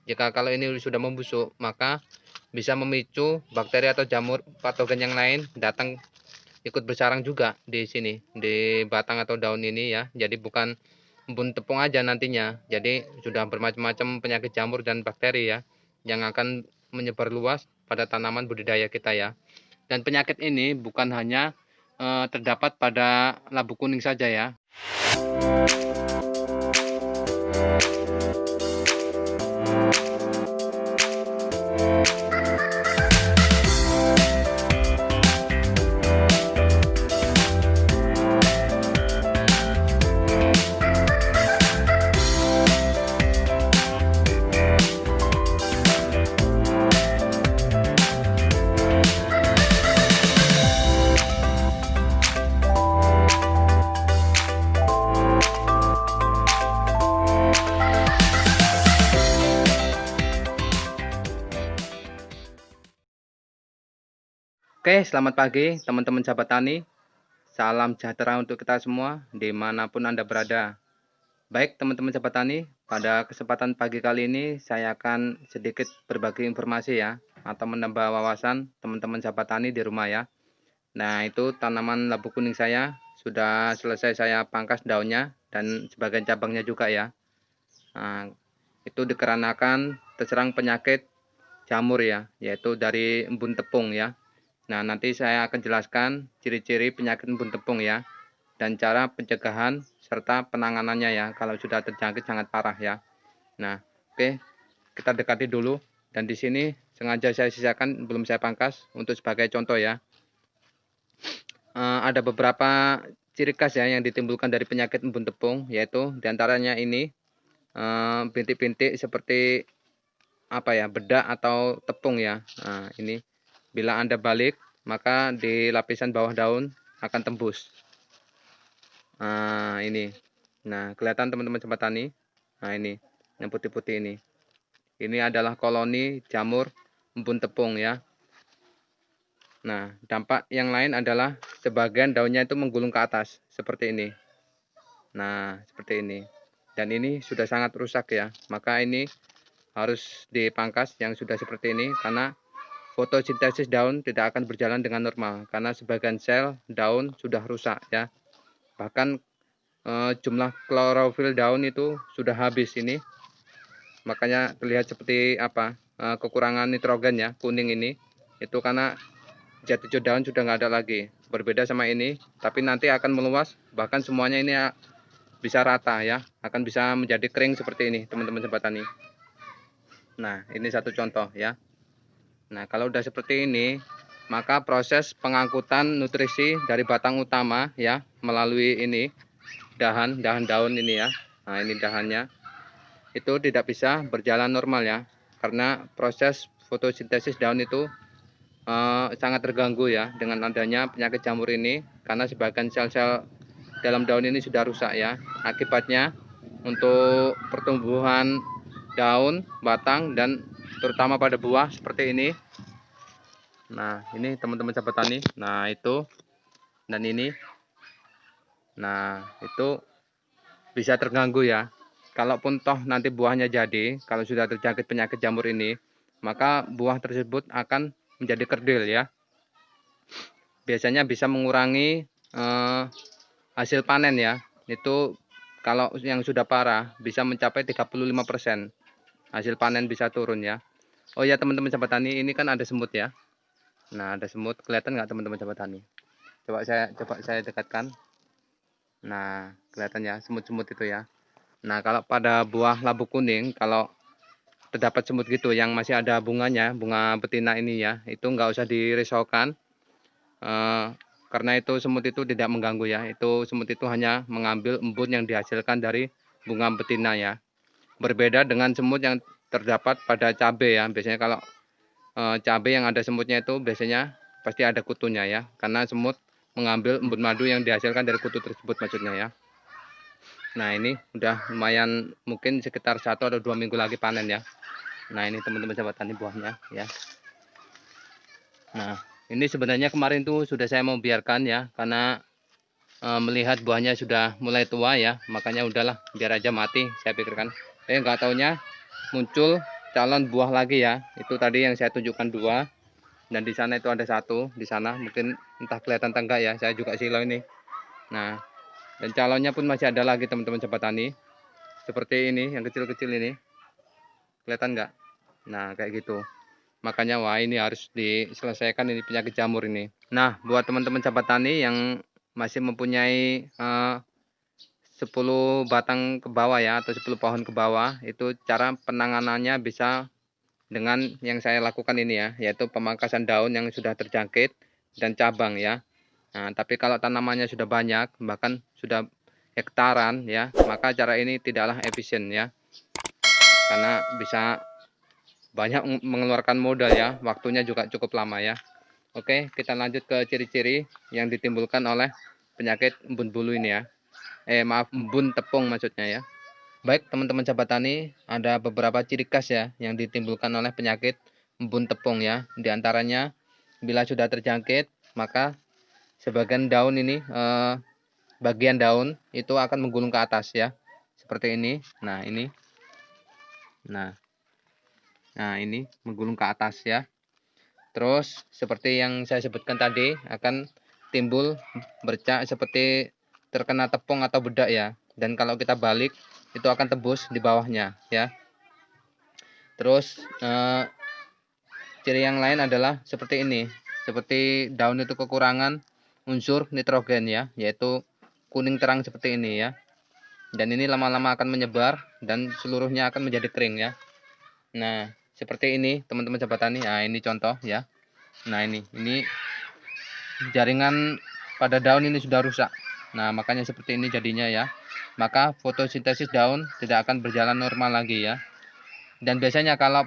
Jika kalau ini sudah membusuk, maka bisa memicu bakteri atau jamur patogen yang lain datang ikut bersarang juga di sini, di batang atau daun ini ya. Jadi bukan embun tepung aja nantinya. Jadi sudah bermacam-macam penyakit jamur dan bakteri ya yang akan menyebar luas pada tanaman budidaya kita ya. Dan penyakit ini bukan hanya terdapat pada labu kuning saja ya. Oke, selamat pagi teman-teman sahabat tani. Salam sejahtera untuk kita semua dimanapun Anda berada. Baik teman-teman sahabat tani, pada kesempatan pagi kali ini saya akan sedikit berbagi informasi ya, atau menambah wawasan teman-teman sahabat tani di rumah ya. Nah, itu tanaman labu kuning saya sudah selesai saya pangkas daunnya dan sebagian cabangnya juga ya. Nah, itu dikarenakan terserang penyakit jamur ya, yaitu dari embun tepung ya. Nah, nanti saya akan jelaskan ciri-ciri penyakit embun tepung ya, dan cara pencegahan serta penanganannya ya, kalau sudah terjangkit sangat parah ya. Nah, oke, kita dekati dulu, dan di sini sengaja saya sisakan belum saya pangkas untuk sebagai contoh ya. Ada beberapa ciri khas ya yang ditimbulkan dari penyakit embun tepung, yaitu diantaranya ini bintik-bintik seperti apa ya, bedak atau tepung ya. Nah, ini bila Anda balik, maka di lapisan bawah daun akan tembus. Nah, ini. Nah, kelihatan teman-teman sobat tani. Nah, ini yang putih-putih ini. Ini adalah koloni jamur embun tepung ya. Nah, dampak yang lain adalah sebagian daunnya itu menggulung ke atas seperti ini. Nah, seperti ini. Dan ini sudah sangat rusak ya. Maka ini harus dipangkas yang sudah seperti ini karena fotosintesis daun tidak akan berjalan dengan normal karena sebagian sel daun sudah rusak ya. Bahkan jumlah klorofil daun itu sudah habis ini. Makanya terlihat seperti apa? Kekurangan nitrogen ya, kuning ini. Itu karena zat hijau daun sudah nggak ada lagi. Berbeda sama ini, tapi nanti akan meluas bahkan semuanya ini bisa rata ya, akan bisa menjadi kering seperti ini teman-teman sobat tani. Nah, ini satu contoh ya. Nah, kalau udah seperti ini, maka proses pengangkutan nutrisi dari batang utama ya melalui ini dahan daun ini ya. Nah, ini dahannya itu tidak bisa berjalan normal ya, karena proses fotosintesis daun itu sangat terganggu ya dengan adanya penyakit jamur ini, karena sebagian sel-sel dalam daun ini sudah rusak ya. Akibatnya untuk pertumbuhan daun, batang, dan terutama pada buah seperti ini. Nah, ini teman-teman sahabat tani. Nah, itu dan ini. Nah, itu bisa terganggu ya. Kalaupun toh nanti buahnya jadi, kalau sudah terjangkit penyakit jamur ini, maka buah tersebut akan menjadi kerdil ya. Biasanya bisa mengurangi hasil panen ya. Itu kalau yang sudah parah bisa mencapai 35%. Hasil panen bisa turun ya. Oh ya teman-teman sahabat tani, ini kan ada semut ya. Nah, ada semut, kelihatan nggak teman-teman sahabat tani? Coba saya dekatkan. Nah, kelihatan ya semut-semut itu ya. Nah, kalau pada buah labu kuning, kalau terdapat semut gitu yang masih ada bunganya, bunga betina ini ya, itu nggak usah dirisaukan. Karena itu semut itu tidak mengganggu ya. Itu semut itu hanya mengambil embun yang dihasilkan dari bunga betina ya. Berbeda dengan semut yang terdapat pada cabai ya. Biasanya kalau cabai yang ada semutnya itu biasanya pasti ada kutunya ya. Karena semut mengambil embun madu yang dihasilkan dari kutu tersebut maksudnya ya. Nah, ini udah lumayan, mungkin sekitar 1 atau 2 minggu lagi panen ya. Nah, ini teman-teman sahabat tani buahnya ya. Nah, ini sebenarnya kemarin tuh sudah saya mau biarkan ya, karena melihat buahnya sudah mulai tua ya, makanya udahlah biar aja mati saya pikirkan. Nggak taunya muncul calon buah lagi ya. Itu tadi yang saya tunjukkan 2, dan di sana itu ada 1 di sana, mungkin entah kelihatan atau enggak ya, saya juga silau ini. Nah, dan calonnya pun masih ada lagi teman-teman sahabat tani, seperti ini yang kecil-kecil ini, kelihatan enggak? Nah, kayak gitu. Makanya wah, ini harus diselesaikan ini penyakit jamur ini. Nah, buat teman-teman sahabat tani yang masih mempunyai 10 batang ke bawah ya, atau 10 pohon ke bawah, itu cara penanganannya bisa dengan yang saya lakukan ini ya, yaitu pemangkasan daun yang sudah terjangkit dan cabang ya. Nah, tapi kalau tanamannya sudah banyak, bahkan sudah hektaran ya, maka cara ini tidaklah efisien ya, karena bisa banyak mengeluarkan modal ya, waktunya juga cukup lama ya. Oke, kita lanjut ke ciri-ciri yang ditimbulkan oleh penyakit embun bulu ini ya. Maaf, embun tepung maksudnya ya. Baik teman-teman sahabat tani, ada beberapa ciri khas ya yang ditimbulkan oleh penyakit embun tepung ya. Di antaranya bila sudah terjangkit, maka sebagian daun ini, bagian daun itu akan menggulung ke atas ya. Seperti ini. Nah, ini. Nah, ini menggulung ke atas ya. Terus seperti yang saya sebutkan tadi, akan timbul bercak seperti terkena tepung atau bedak ya. Dan kalau kita balik, itu akan tembus di bawahnya ya. Terus ciri yang lain adalah seperti ini, seperti daun itu kekurangan unsur nitrogen ya, yaitu kuning terang seperti ini ya. Dan ini lama-lama akan menyebar dan seluruhnya akan menjadi kering ya. Nah, seperti ini teman-teman sahabat tani. Nah, ini contoh ya. Nah, ini jaringan pada daun ini sudah rusak. Nah, makanya seperti ini jadinya ya. Maka fotosintesis daun tidak akan berjalan normal lagi ya. Dan biasanya kalau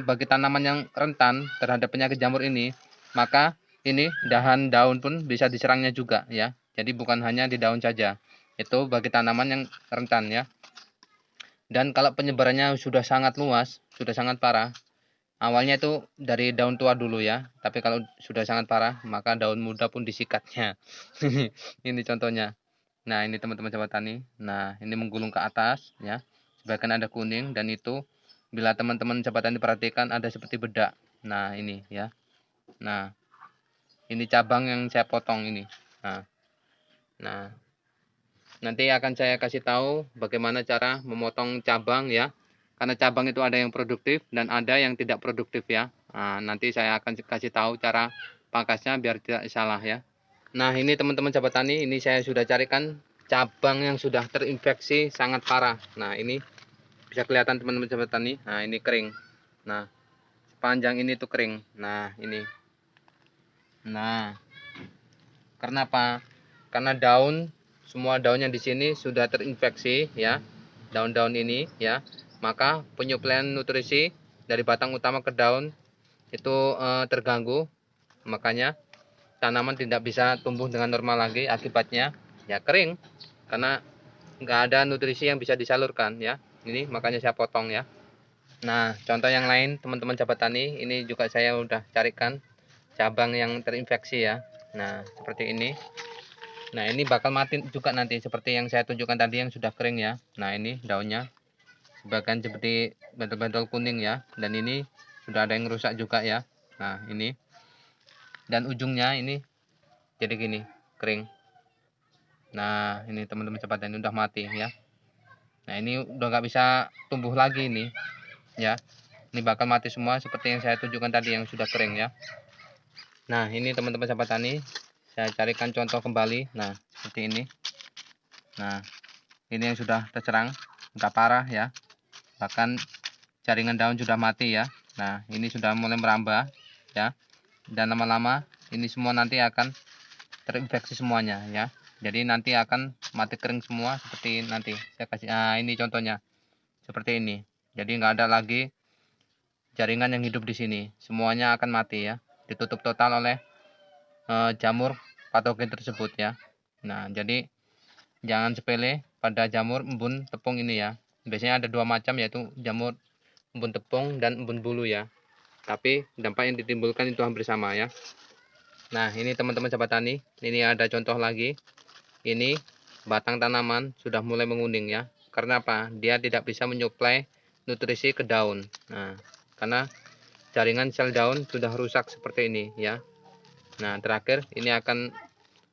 bagi tanaman yang rentan terhadap penyakit jamur ini, maka ini dahan daun pun bisa diserangnya juga ya. Jadi bukan hanya di daun saja. Itu bagi tanaman yang rentan ya. Dan kalau penyebarannya sudah sangat luas, sudah sangat parah, awalnya itu dari daun tua dulu ya. Tapi kalau sudah sangat parah, maka daun muda pun disikatnya. Ini contohnya. Nah, ini teman-teman sahabat tani. Nah, ini menggulung ke atas ya. Sebagian ada kuning, dan itu bila teman-teman sahabat tani perhatikan ada seperti bedak. Nah, ini ya. Nah, ini cabang yang saya potong ini. Nah, nanti akan saya kasih tahu bagaimana cara memotong cabang ya. Karena cabang itu ada yang produktif dan ada yang tidak produktif ya. Nah, nanti saya akan kasih tahu cara pangkasnya biar tidak salah ya. Nah, ini teman-teman sahabat tani, ini saya sudah carikan cabang yang sudah terinfeksi sangat parah. Nah, ini bisa kelihatan teman-teman sahabat tani. Nah, ini kering. Nah, sepanjang ini tuh kering. Nah, ini. Nah, karena apa? Karena semua daun yang di sini sudah terinfeksi ya. Daun-daun ini ya. Maka penyuplaian nutrisi dari batang utama ke daun itu terganggu. Makanya tanaman tidak bisa tumbuh dengan normal lagi, akibatnya ya kering karena nggak ada nutrisi yang bisa disalurkan ya. Ini makanya saya potong ya. Nah, contoh yang lain teman-teman sahabat tani, ini juga saya udah carikan cabang yang terinfeksi ya. Nah, seperti ini. Nah, ini bakal mati juga nanti seperti yang saya tunjukkan tadi yang sudah kering ya. Nah, ini daunnya sebagian seperti bentul-bentul kuning ya, dan ini sudah ada yang rusak juga ya. Nah, ini dan ujungnya ini jadi gini, kering. Nah, ini teman-teman sahabat tani udah mati ya. Nah, ini udah nggak bisa tumbuh lagi ini ya. Ini bakal mati semua seperti yang saya tunjukkan tadi yang sudah kering ya. Nah, ini teman-teman sahabat tani, saya carikan contoh kembali. Nah, seperti ini. Nah, ini yang sudah terserang, udah parah ya. Bahkan jaringan daun sudah mati ya. Nah, ini sudah mulai merambah ya. Dan lama-lama ini semua nanti akan terinfeksi semuanya ya. Jadi nanti akan mati kering semua seperti nanti saya kasih. Nah, ini contohnya seperti ini. Jadi nggak ada lagi jaringan yang hidup di sini. Semuanya akan mati ya. Ditutup total oleh jamur patogen tersebut ya. Nah, jadi jangan sepele pada jamur embun tepung ini ya. Biasanya ada 2 macam, yaitu jamur embun tepung dan embun bulu ya. Tapi dampak yang ditimbulkan itu hampir sama ya. Nah, ini teman-teman sahabat tani, ini ada contoh lagi. Ini batang tanaman sudah mulai menguning ya. Karena apa? Dia tidak bisa menyuplai nutrisi ke daun. Nah, karena jaringan sel daun sudah rusak seperti ini ya. Nah, terakhir ini akan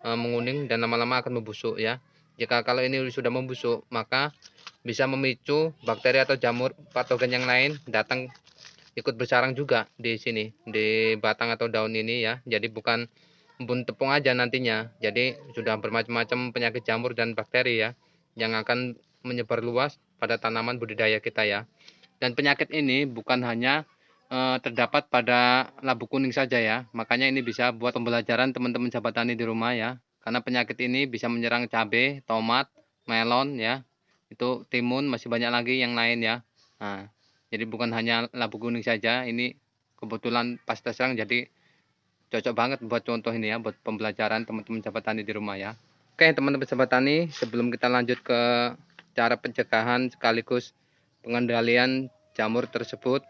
menguning dan lama-lama akan membusuk ya. Jika kalau ini sudah membusuk, maka bisa memicu bakteri atau jamur patogen yang lain datang ikut bersarang juga di sini, di batang atau daun ini ya. Jadi bukan embun tepung aja nantinya. Jadi sudah bermacam-macam penyakit jamur dan bakteri ya yang akan menyebar luas pada tanaman budidaya kita ya. Dan penyakit ini bukan hanya terdapat pada labu kuning saja ya. Makanya ini bisa buat pembelajaran teman-teman sahabat tani di rumah ya. Karena penyakit ini bisa menyerang cabai, tomat, melon ya. Itu timun, masih banyak lagi yang lain ya. Nah, jadi bukan hanya labu kuning saja, ini kebetulan pas terserang jadi cocok banget buat contoh ini ya, buat pembelajaran teman-teman sahabat tani di rumah ya. Oke teman-teman sahabat tani, sebelum kita lanjut ke cara pencegahan sekaligus pengendalian jamur tersebut,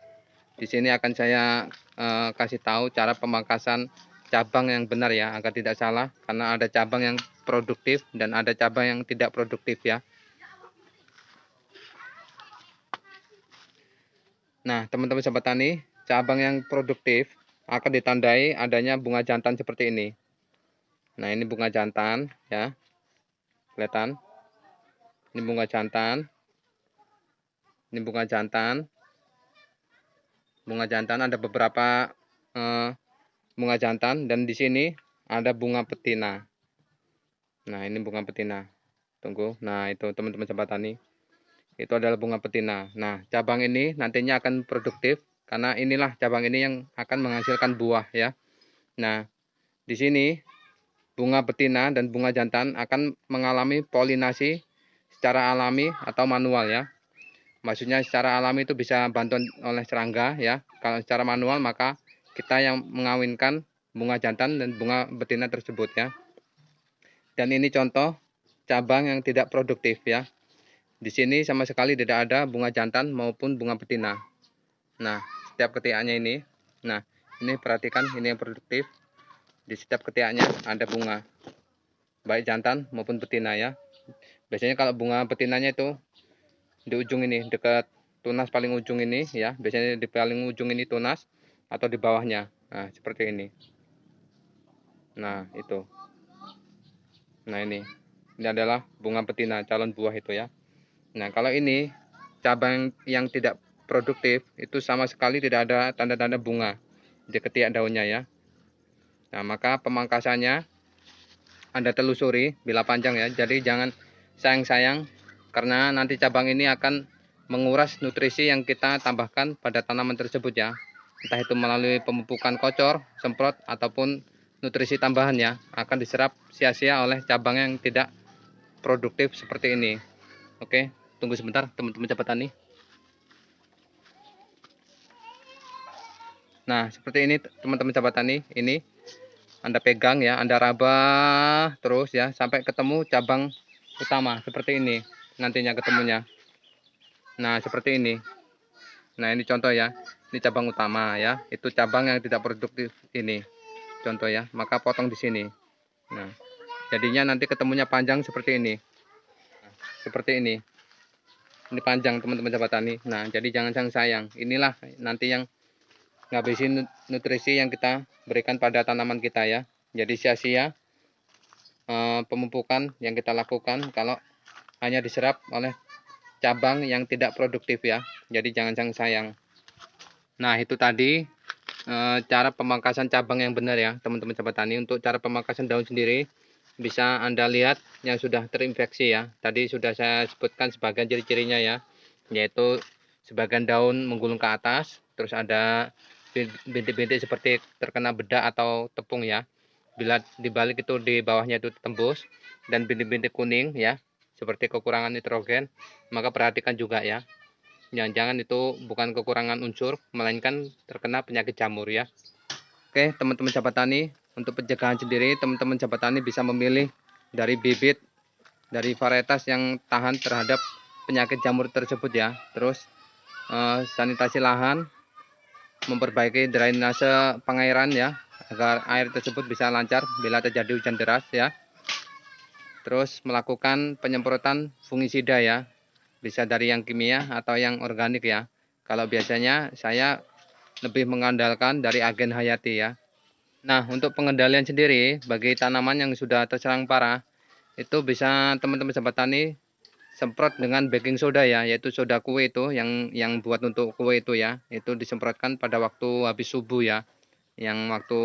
di sini akan saya kasih tahu cara pemangkasan cabang yang benar ya, agar tidak salah, karena ada cabang yang produktif dan ada cabang yang tidak produktif ya. Nah, teman-teman sahabat tani, cabang yang produktif akan ditandai adanya bunga jantan seperti ini. Nah, ini bunga jantan ya. Kelihatan? Ini bunga jantan. Ini bunga jantan. Bunga jantan ada beberapa bunga jantan dan di sini ada bunga betina. Nah, ini bunga betina. Tunggu. Nah, itu teman-teman sahabat tani. Itu adalah bunga betina. Nah, cabang ini nantinya akan produktif karena inilah cabang ini yang akan menghasilkan buah ya. Nah, di sini bunga betina dan bunga jantan akan mengalami polinasi secara alami atau manual ya. Maksudnya secara alami itu bisa bantuan oleh serangga ya. Kalau secara manual maka kita yang mengawinkan bunga jantan dan bunga betina tersebut ya. Dan ini contoh cabang yang tidak produktif ya. Di sini sama sekali tidak ada bunga jantan maupun bunga betina. Nah, setiap ketiaknya ini. Nah, ini perhatikan, ini yang produktif. Di setiap ketiaknya ada bunga. Baik jantan maupun betina ya. Biasanya kalau bunga betinanya itu di ujung ini, dekat tunas paling ujung ini ya. Biasanya di paling ujung ini tunas atau di bawahnya. Nah, seperti ini. Nah, itu. Nah, ini. Ini adalah bunga betina, calon buah itu ya. Nah, kalau ini cabang yang tidak produktif itu sama sekali tidak ada tanda-tanda bunga di ketiak daunnya ya. Nah, maka pemangkasannya Anda telusuri bila panjang ya. Jadi jangan sayang-sayang karena nanti cabang ini akan menguras nutrisi yang kita tambahkan pada tanaman tersebut ya. Entah itu melalui pemupukan kocor, semprot ataupun nutrisi tambahan ya, akan diserap sia-sia oleh cabang yang tidak produktif seperti ini. Oke, tunggu sebentar teman-teman sahabat tani. Nah, seperti ini teman-teman sahabat tani, ini Anda pegang ya, Anda raba terus ya sampai ketemu cabang utama seperti ini nantinya ketemunya. Nah, seperti ini. Nah, ini contoh ya. Ini cabang utama ya. Itu cabang yang tidak produktif ini. Contoh ya. Maka potong di sini. Nah, jadinya nanti ketemunya panjang seperti ini. Nah, seperti ini. Ini panjang teman-teman sahabat tani. Nah, jadi jangan sayang. Inilah nanti yang ngabisin nutrisi yang kita berikan pada tanaman kita ya. Jadi sia-sia pemupukan yang kita lakukan kalau hanya diserap oleh cabang yang tidak produktif ya. Jadi jangan sayang. Nah, itu tadi cara pemangkasan cabang yang benar ya, teman-teman sahabat tani. Untuk cara pemangkasan daun sendiri bisa Anda lihat yang sudah terinfeksi ya. Tadi sudah saya sebutkan sebagian ciri-cirinya ya, yaitu sebagian daun menggulung ke atas, terus ada bintik-bintik seperti terkena bedak atau tepung ya. Bila dibalik itu di bawahnya itu tembus dan bintik-bintik kuning ya, seperti kekurangan nitrogen, maka perhatikan juga ya. Jangan-jangan itu bukan kekurangan unsur, melainkan terkena penyakit jamur ya. Oke, teman-teman sahabat tani, untuk pencegahan sendiri, teman-teman sahabat tani bisa memilih dari bibit, dari varietas yang tahan terhadap penyakit jamur tersebut ya. Terus sanitasi lahan, memperbaiki drainase pengairan ya, agar air tersebut bisa lancar bila terjadi hujan deras ya. Terus melakukan penyemprotan fungisida ya, bisa dari yang kimia atau yang organik ya. Kalau biasanya saya lebih mengandalkan dari agen hayati ya. Nah, untuk pengendalian sendiri bagi tanaman yang sudah terserang parah, itu bisa teman-teman sahabat tani semprot dengan baking soda ya, yaitu soda kue itu yang buat untuk kue itu ya. Itu disemprotkan pada waktu habis subuh ya. Yang waktu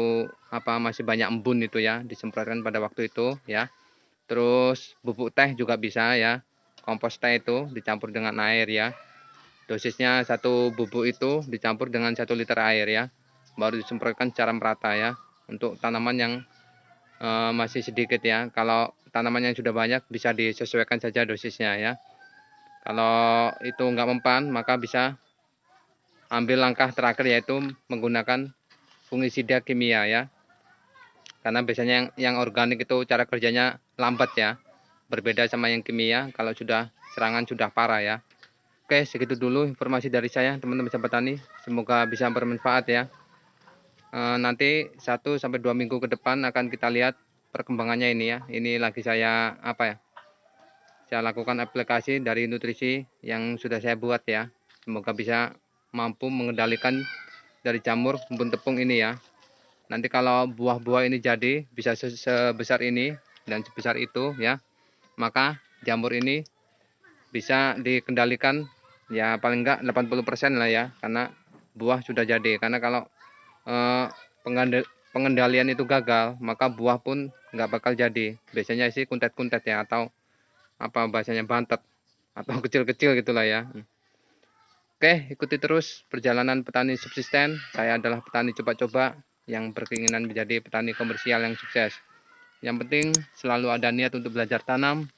masih banyak embun itu ya, disemprotkan pada waktu itu ya. Terus bubuk teh juga bisa ya. Kompos teh itu dicampur dengan air ya. Dosisnya satu bubuk itu dicampur dengan 1 liter air ya. Baru disemprotkan secara merata ya. Untuk tanaman yang masih sedikit ya. Kalau tanaman yang sudah banyak bisa disesuaikan saja dosisnya ya. Kalau itu nggak mempan, maka bisa ambil langkah terakhir yaitu menggunakan fungisida kimia ya. Karena biasanya yang organik itu cara kerjanya lambat ya. Berbeda sama yang kimia kalau sudah serangan sudah parah ya. Oke, segitu dulu informasi dari saya teman-teman sahabat tani. Semoga bisa bermanfaat ya. Nanti 1 sampai 2 minggu ke depan akan kita lihat perkembangannya ini ya. Ini lagi saya saya lakukan aplikasi dari nutrisi yang sudah saya buat ya. Semoga bisa mampu mengendalikan dari jamur embun tepung ini ya. Nanti kalau buah-buah ini jadi bisa sebesar ini dan sebesar itu ya, maka jamur ini bisa dikendalikan ya paling enggak 80% lah ya, karena buah sudah jadi. Karena kalau eh, pengendalian itu gagal, maka buah pun nggak bakal jadi. Biasanya sih kuntet-kuntet ya, atau bahasanya bantet atau kecil-kecil gitulah ya. Oke, ikuti terus perjalanan petani subsisten. Saya adalah petani coba-coba yang berkeinginan menjadi petani komersial yang sukses. Yang penting selalu ada niat untuk belajar tanam,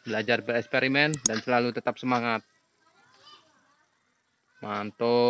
belajar bereksperimen, dan selalu tetap semangat. Mantul.